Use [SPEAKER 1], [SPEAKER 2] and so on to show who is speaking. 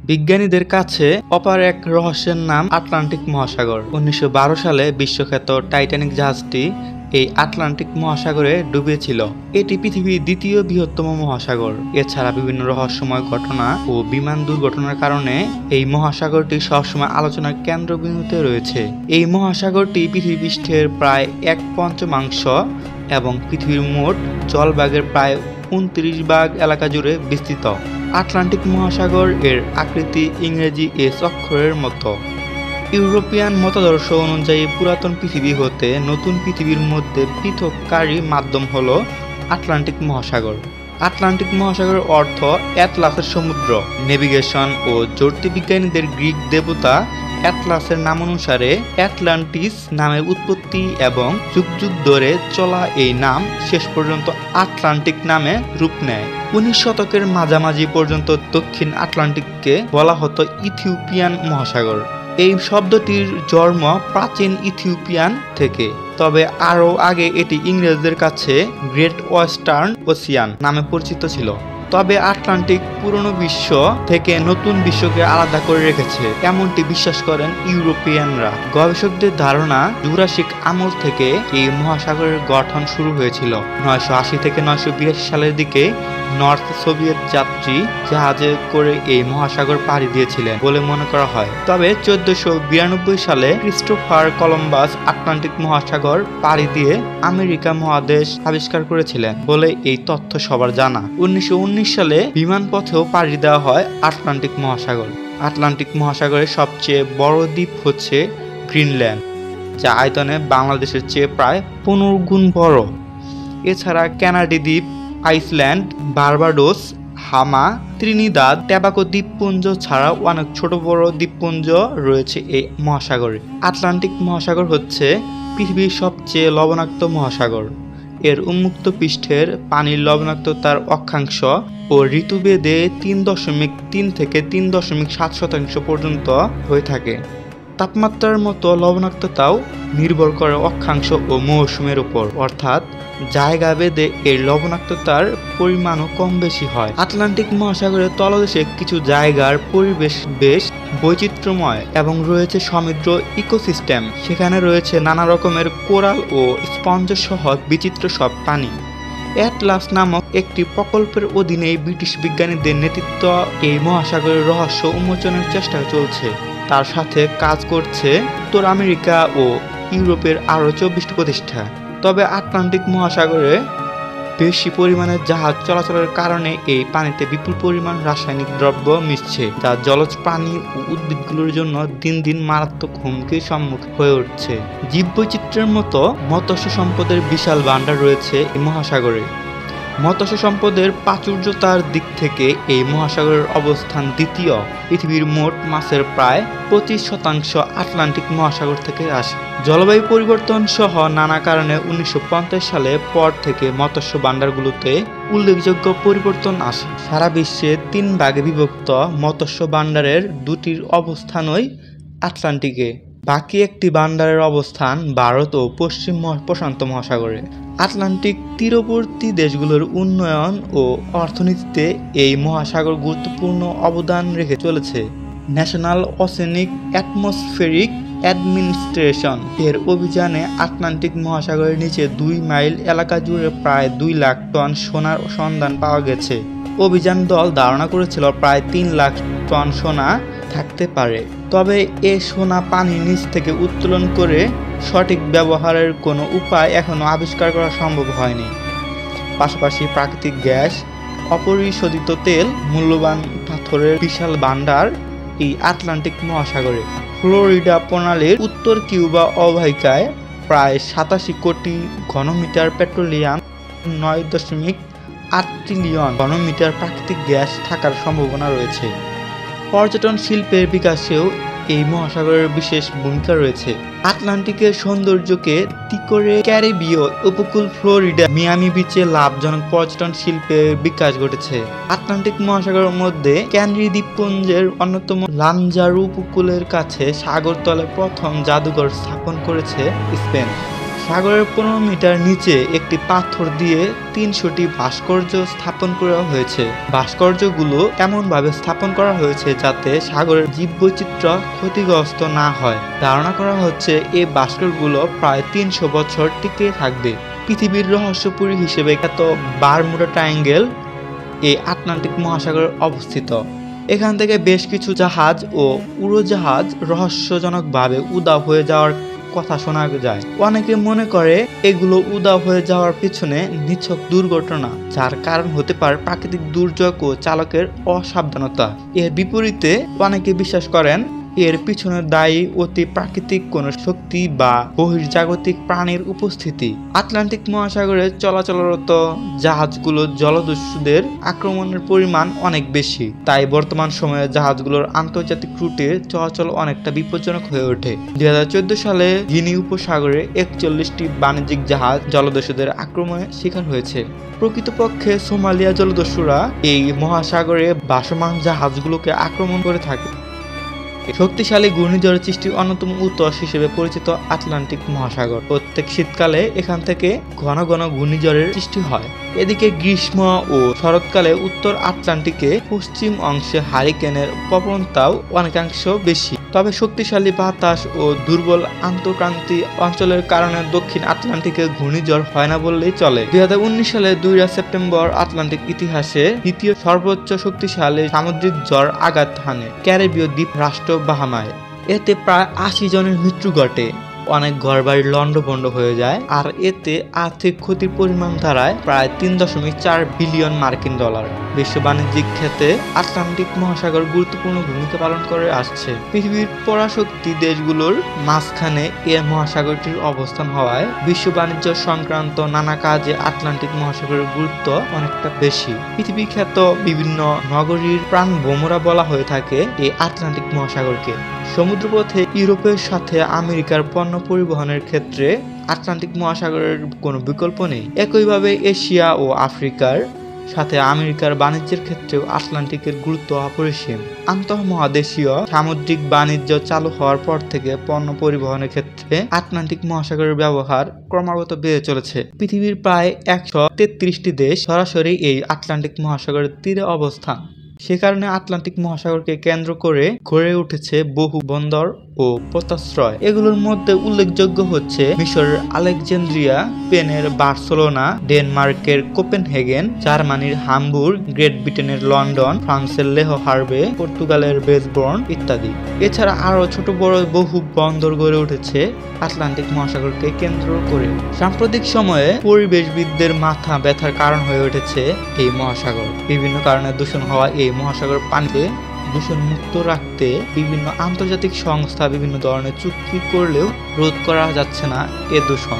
[SPEAKER 1] বিজ্ঞানীদের কাছে অপার এক রহস্যের নাম আটলান্টিক মহাসাগর। 1912 সালে বিশ্বখ্যাত টাইটানিক জাহাজটি এই আটলান্টিক মহাসাগরে ডুবেছিল। এটি পৃথিবীর দ্বিতীয় বৃহত্তম মহাসাগর। এছাড়া বিভিন্ন রহস্যময় ঘটনা ও বিমান দুর্ঘটনার কারণে এই মহাসাগরটি সবসময় আলোচনার কেন্দ্রবিন্দুতে রয়েছে। এই মহাসাগরটি পৃথিবীপৃষ্ঠের প্রায় 1/5 এবং পৃথিবীর মোট জলভাগের প্রায় 29 ভাগ এলাকা জুড়ে বিস্তৃত। আটলান্টিক মহাসাগর এর আকৃতি ইংরেজি এস অক্ষরের মতো। ইউরোপিয়ান মতাদর্শ অনুযায়ী পুরাতন পৃথিবী হতে নতুন পৃথিবীর মধ্যে পৃথককারী মাধ্যম হল আটলান্টিক মহাসাগর। আটলান্টিক মহাসাগরের অর্থ অ্যাটলাসের সমুদ্র। নেভিগেশন ও জ্যোতির্বিজ্ঞানীদের গ্রিক দেবতা অ্যাটলাসের নামানুসারে অ্যাটলান্টিস নামের উৎপত্তি এবং যুগ যুগ ধরে চলা এই নাম শেষ পর্যন্ত আটলান্টিক নামে রূপ নেয়। 19 শতকের মাঝামাঝি পর্যন্ত দক্ষিণ আটলান্টিককে বলা হতো ইথিওপিয়ান মহাসাগর। এই শব্দটির জন্ম প্রাচীন ইথিওপিয়ান থেকে, তবে আরও আগে এটি ইংরেজদের কাছে গ্রেট ওয়েস্টার্ন ওশিয়ান নামে পরিচিত ছিল। তবে আটলান্টিক পুরনো বিশ্ব থেকে নতুন বিশ্বকে আলাদা করে রেখেছে এমনটি বিশ্বাস করেন ইউরোপিয়ানরা। গবেষকদের ধারণা জুরাসিক আমল থেকে এই মহাসাগরের গঠন শুরু হয়েছিল। 980 থেকে 982 সালের দিকে নর্থ সোভিয়েত যাত্রী জাহাজে করে এই মহাসাগর পাড়ি দিয়েছিলেন বলে মনে করা হয়। তবে 1492 সালে ক্রিস্টোফার কলম্বাস আটলান্টিক মহাসাগর পাড়ি দিয়ে আমেরিকা মহাদেশ আবিষ্কার করেছিলেন বলে এই তথ্য সবার জানা। 1919 সালে বিমান পথেও পাড়ি দেওয়া হয় আটলান্টিক মহাসাগর। আটলান্টিক মহাসাগরের সবচেয়ে বড় দ্বীপ হচ্ছে গ্রিনল্যান্ড, যা আয়তনে বাংলাদেশের চেয়ে প্রায় 15 গুণ বড়। এছাড়া কানাডি দ্বীপ, আইসল্যান্ড, বার্বাডোস, হামা, ত্রিনিদাদ, ট্যাবাকো দ্বীপপুঞ্জ ছাড়াও অনেক ছোট বড় দ্বীপপুঞ্জ রয়েছে এই মহাসাগরে। আটলান্টিক মহাসাগর হচ্ছে পৃথিবীর সবচেয়ে লবণাক্ত মহাসাগর। এর উন্মুক্ত পৃষ্ঠের পানির লবণাক্ততার অক্ষাংশ ও ঋতুভেদে 3.3 থেকে 3.7% পর্যন্ত হয়ে থাকে। তাপমাত্রার মতো লবণাক্ততাও নির্ভর করে অক্ষাংশ ও মৌসুমের উপর, অর্থাৎ জায়গা ভেদে এর লবণাক্ততার পরিমাণও কম বেশি হয়। আটলান্টিক মহাসাগরের তলদেশে কিছু জায়গার পরিবেশ বেশ বৈচিত্র্যময় এবং রয়েছে সমৃদ্ধ ইকোসিস্টেম। সেখানে রয়েছে নানা রকমের কোরাল ও স্পঞ্জ সহ বিচিত্র সব প্রাণী। অ্যাটলাস নামক একটি প্রকল্পের অধীনে ব্রিটিশ বিজ্ঞানীদের নেতৃত্ব এই মহাসাগরের রহস্য উন্মোচনের চেষ্টা চলছে। তার সাথে কাজ করছে উত্তর আমেরিকা ও ইউরোপের আরও 24টি প্রতিষ্ঠান। তবে আটলান্টিক মহাসাগরে বেশি পরিমাণে জাহাজ চলাচলের কারণে এই পানিতে বিপুল পরিমাণ রাসায়নিক দ্রব্য মিশছে, যা জলজ প্রাণী ও উদ্ভিদগুলোর জন্য দিন দিন মারাত্মক হুমকির সম্মুখীন হয়ে উঠছে। জীববৈচিত্র্যের মতো মৎস্য সম্পদের বিশাল ভাণ্ডার রয়েছে এই মহাসাগরে। মৎস্য সম্পদের প্রাচুর্যতার দিক থেকে এই মহাসাগরের অবস্থান দ্বিতীয়। পৃথিবীর মোট মাছের প্রায় 25% আটলান্টিক মহাসাগর থেকে আসে। জলবায়ু পরিবর্তন সহ নানা কারণে 1950 সালের পর থেকে মৎস্য ভাণ্ডারগুলোতে উল্লেখযোগ্য পরিবর্তন আসে। সারা বিশ্বে 3 ভাগে বিভক্ত মৎস্য ভাণ্ডারের 2টির অবস্থানই আটলান্টিকে। বাকি একটি ভাণ্ডারের অবস্থান ভারত ও পশ্চিম প্রশান্ত মহাসাগরে। আটলান্টিক তীরবর্তী দেশগুলোর উন্নয়ন ও অর্থনীতিতে এই মহাসাগর গুরুত্বপূর্ণ অবদান রেখে চলেছে। ন্যাশনাল ওশেনিক অ্যাটমসফেরিক অ্যাডমিনিস্ট্রেশন এর অভিযানে আটলান্টিক মহাসাগরের নিচে 2 মাইল এলাকা জুড়ে প্রায় 2 লাখ টন সোনার সন্ধান পাওয়া গেছে। অভিযান দল ধারণা করেছিল প্রায় 3 লাখ টন সোনা থাকতে পারে। তবে এ সোনা পানির নিচ থেকে উত্তোলন করে সঠিক ব্যবহারের কোনো উপায় এখনও আবিষ্কার করা সম্ভব হয়নি। পাশাপাশি প্রাকৃতিক গ্যাস, অপরিশোধিত তেল, মূল্যবান পাথরের বিশাল ভাণ্ডার এই আটলান্টিক মহাসাগরে। ফ্লোরিডা প্রণালীর উত্তর কিউবা অববাহিকায় প্রায় 87 কোটি ঘনমিটার পেট্রোলিয়াম, 9.8 ট্রিলিয়ন ঘনমিটার প্রাকৃতিক গ্যাস থাকার সম্ভাবনা রয়েছে। পর্যটন শিল্পের বিকাশেও এই মহাসাগরের বিশেষ ভূমিকা রয়েছে। আটলান্টিকের সৌন্দর্যকে করে ক্যারিবীয় উপকূল ফ্লোরিডা মিয়ামি বিচে লাভজনক পর্যটন শিল্পের বিকাশ ঘটেছে। আটলান্টিক মহাসাগরের মধ্যে ক্যানারি দ্বীপপুঞ্জের অন্যতম লানজারো উপকূলের কাছে সাগরতলে প্রথম জাদুঘর স্থাপন করেছে স্পেন। সাগরের 15 মিটার নিচে একটি পাথর দিয়ে 300টি ভাস্কর্য স্থাপন করা হয়েছে। ভাস্কর্যগুলো এমনভাবে স্থাপন করা হয়েছে যাতে সাগরের জীববৈচিত্র্য ক্ষতিগ্রস্ত না হয়। ধারণা করা হচ্ছে এই ভাস্করগুলো প্রায় 300 বছর টিকে থাকবে। পৃথিবীর রহস্যপুরী হিসেবে খ্যাত বারমুডা ট্রায়াঙ্গেল এই আটলান্টিক মহাসাগরে অবস্থিত। এখান থেকে বেশ কিছু জাহাজ ও উড়োজাহাজ রহস্যজনকভাবে উধাও হয়ে যাওয়ার কথা শোনা যায়। অনেকে মনে করে এগুলো উধাও হয়ে যাওয়ার পিছনে নিছক দুর্ঘটনা, যার কারণ হতে পারে প্রাকৃতিক দুর্যোগ ও চালকের অসাবধানতা। এর বিপরীতে অনেকে বিশ্বাস করেন এর পিছনে দায়ী অতি প্রাকৃতিক কোনো শক্তি বা বহির্জাগতিক প্রাণীর উপস্থিতি। আটলান্টিক মহাসাগরে চলাচলরত জাহাজগুলো জলদস্যুদের আক্রমণের পরিমাণ অনেক বেশি, তাই বর্তমান সময়ে জাহাজগুলোর আন্তর্জাতিক রুটে চলাচল অনেকটা বিপজ্জনক হয়ে ওঠে। 2014 সালে গিনি উপসাগরে 41টি বাণিজ্যিক জাহাজ জলদস্যুদের আক্রমণের শিকার হয়েছে। প্রকৃতপক্ষে সোমালিয়া জলদস্যুরা এই মহাসাগরে ভাসমান জাহাজগুলোকে আক্রমণ করে থাকে। শক্তিশালী ঘূর্ণিঝড় সৃষ্টির অন্যতম উৎস হিসেবে পরিচিত আটলান্টিক মহাসাগর। প্রত্যেক শীতকালে এখান থেকে ঘন ঘন ঘূর্ণিঝড়ের সৃষ্টি হয়। এদিকে গ্রীষ্ম ও শরৎকালে উত্তর আটলান্টিকে পশ্চিম অংশে হারিকেনের প্রবণতাও অনেকাংশ বেশি। তবে শক্তিশালী বাতাস ও দুর্বল আন্তঃক্রান্তীয় অঞ্চলের কারণে দক্ষিণ আটলান্টিকে ঘূর্ণিঝড় হয় না বললেই চলে। 2019 সালে 2 সেপ্টেম্বর আটলান্টিক ইতিহাসে দ্বিতীয় সর্বোচ্চ শক্তিশালী সামুদ্রিক ঝড় আঘাত হানে ক্যারিবীয় দ্বীপ রাষ্ট্র বাহামায়। এতে প্রায় 80 জনের মৃত্যু ঘটে, অনেক ঘরবাড়ি লন্ডভন্ড হয়ে যায়, আর এতে আর্থিক ক্ষতির পরিমাণ দাঁড়ায় প্রায় 3.4 বিলিয়ন মার্কিন ডলার। বিশ্ব বাণিজ্যিক ক্ষেত্রে আটলান্টিক মহাসাগর গুরুত্বপূর্ণ ভূমিকা পালন করে আসছে। পৃথিবীর পরাশক্তি দেশগুলোর মাঝখানে এর মহাসাগরটির অবস্থান হওয়ায় বিশ্ব বাণিজ্য সংক্রান্ত নানা কাজে আটলান্টিক মহাসাগরের গুরুত্ব অনেকটা বেশি। পৃথিবী খ্যাত বিভিন্ন নগরীর প্রাণভোমরা বলা হয়ে থাকে এই আটলান্টিক মহাসাগরকে। সমুদ্রপথে ইউরোপের সাথে আমেরিকার পণ্য পরিবহনের ক্ষেত্রে আটলান্টিক মহাসাগরের কোনো বিকল্প নেই। একইভাবে এশিয়া ও আফ্রিকার সাথে আমেরিকার বাণিজ্যের ক্ষেত্রেও আটলান্টিকের গুরুত্ব অপরিসীম। আন্তঃমহাদেশীয় সামুদ্রিক বাণিজ্য চালু হওয়ার পর থেকে পণ্য পরিবহনের ক্ষেত্রে আটলান্টিক মহাসাগরের ব্যবহার ক্রমাগত বেড়ে চলেছে। পৃথিবীর প্রায় 133টি দেশ সরাসরি এই আটলান্টিক মহাসাগরের তীরে অবস্থান। সে কারণে আটলান্টিক মহাসাগরকে কেন্দ্র করে গড়ে উঠেছে বহু বন্দর ও পোতাশ্রয়। এগুলোর মধ্যে উল্লেখযোগ্য হচ্ছে মিশরের আলেকজান্দ্রিয়া, স্পেনের বার্সেলোনা, ডেনমার্কের কোপেনহেগেন, জার্মানির হামবুর্গ, গ্রেট ব্রিটেনের লন্ডন, ফ্রান্সের লেহ হারবে, পর্তুগালের বেসবর্ন ইত্যাদি। এছাড়া আরো ছোট বড় বহু বন্দর গড়ে উঠেছে আটলান্টিক মহাসাগরকে কেন্দ্র করে। সাম্প্রতিক সময়ে পরিবেশবিদদের মাথা ব্যথার কারণ হয়ে উঠেছে এই মহাসাগর। বিভিন্ন কারণে দূষণ হওয়া এই মহাসাগর পানিতে দূষণ মুক্ত রাখতে বিভিন্ন আন্তর্জাতিক সংস্থা বিভিন্ন ধরনের চুক্তি করলেও রোধ করা যাচ্ছে না এ দূষণ।